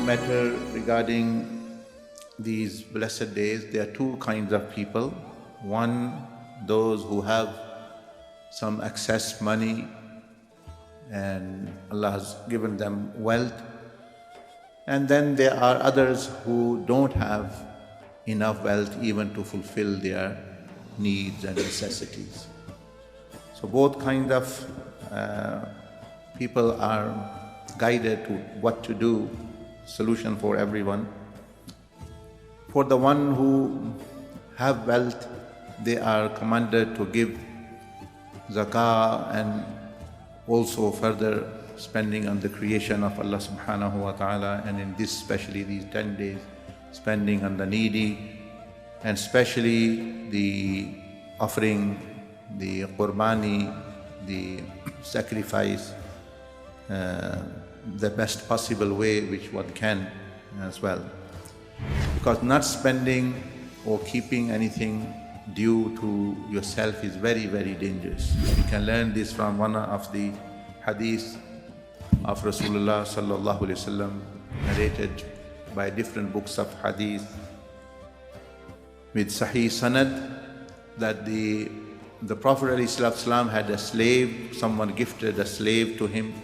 matter regarding these blessed days. There are two kinds of people. One, those who have some excess money and Allah has given them wealth. And then there are others who don't have enough wealth even to fulfill their needs and necessities. So both kinds of people are guided to what to do, solution for everyone. For the one who have wealth, they are commanded to give zakah and also further spending on the creation of Allah subhanahu wa ta'ala, and in this, especially these 10 days, spending on the needy, and especially the offering, the qurbani, the sacrifice, the best possible way which one can as well. Because not spending or keeping anything due to yourself is very, very dangerous. We can learn this from one of the hadiths of Rasulullah sallallahu alaihi wasallam, narrated by different books of hadith with Sahih Sanad, that the Prophet ﷺ had a slave, someone gifted a slave to him.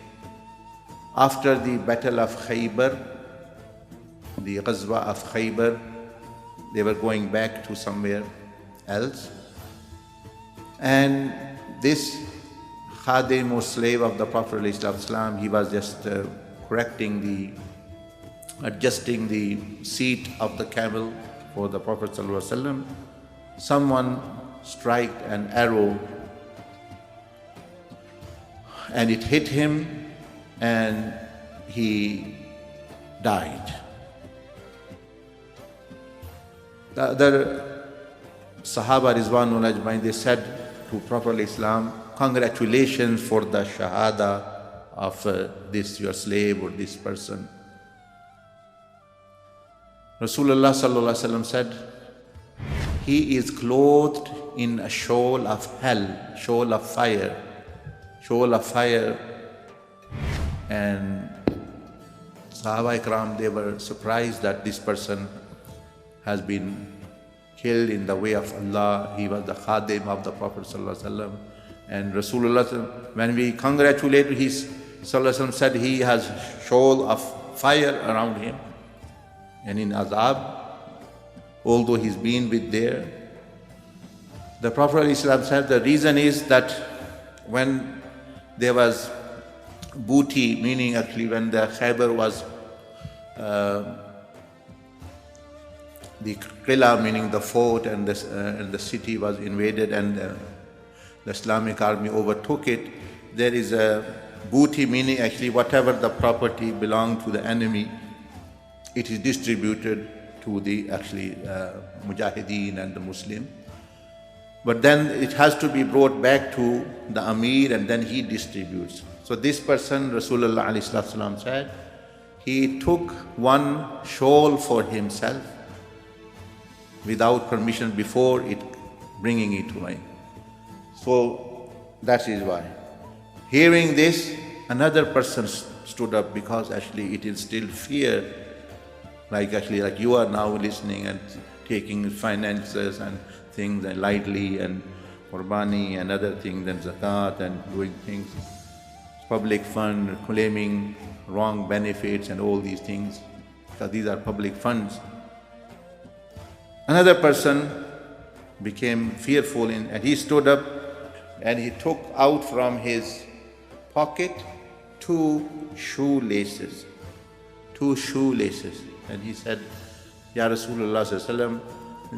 After the battle of Khaybar, the Ghazwa of Khaybar, they were going back to somewhere else. And this khadim or slave of the Prophet ﷺ, he was just adjusting the seat of the camel for the Prophet ﷺ. Someone struck an arrow and it hit him and he died. The other Sahaba Rizwanul Ajmain, they said to Prophet ﷺ, congratulations for the shahada of this your slave or this person. Rasulullah sallallahu alaihi wasallam said, he is clothed in a shoal of hell, shoal of fire. And Sahaba Ikram, they were surprised that this person has been killed in the way of Allah. He was the khadim of the Prophet sallallahu alaihi wasallam. And Rasulullah, when we congratulated, he sallallahu alaihi wasallam said he has shoal of fire around him and in azab, although he's been with there. The Prophet ﷺ said the reason is that when there was booty, meaning actually when the Khaybar was, the qila, meaning the fort, and the city was invaded and the Islamic army overtook it, there is a booty, meaning actually whatever the property belonged to the enemy, it is distributed to the mujahideen and the Muslim. But then it has to be brought back to the Amir and then he distributes. So this person, Rasulullah ﷺ said, he took one shawl for himself without permission before bringing it to me. So that is why. Hearing this, another person stood up, because actually it instilled fear, like you are now listening and taking finances and things and lightly, and qurbani and other things, and zakat and doing things, public fund, claiming wrong benefits and all these things, because these are public funds. Another person became fearful and he stood up and he took out from his pocket two shoelaces. And he said, Ya Rasulullah sallallahu alaihi wasallam,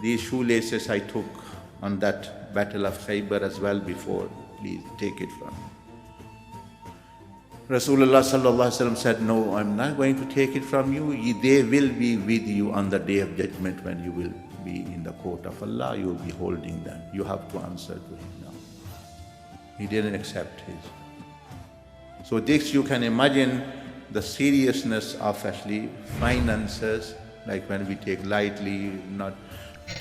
these shoelaces I took on that battle of Khaybar as well before. Please take it from me. Rasulullah sallallahu alaihi wasallam said, no, I'm not going to take it from you. They will be with you on the day of judgment when you will be in the court of Allah. You will be holding them. You have to answer to him now. He didn't accept his. So this, you can imagine the seriousness of actually finances, like when we take lightly, not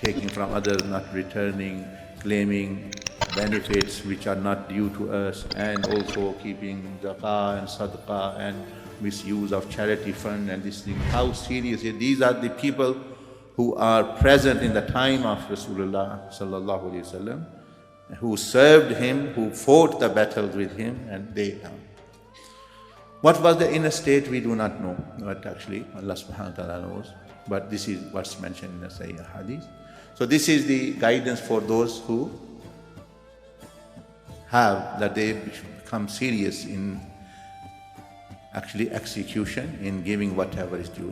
taking from others, not returning, claiming benefits which are not due to us, and also keeping zakah and sadaqah and misuse of charity fund and this thing, how serious it is. These are the people who are present in the time of Rasulullah sallallahu alaihi wasallam, who served him, who fought the battles with him, and they. What was the inner state we do not know, but actually Allah subhanahu wa ta'ala knows. But this is what's mentioned in the Sahih Hadith. So this is the guidance for those who have, that they become serious in actually execution, in giving whatever is due.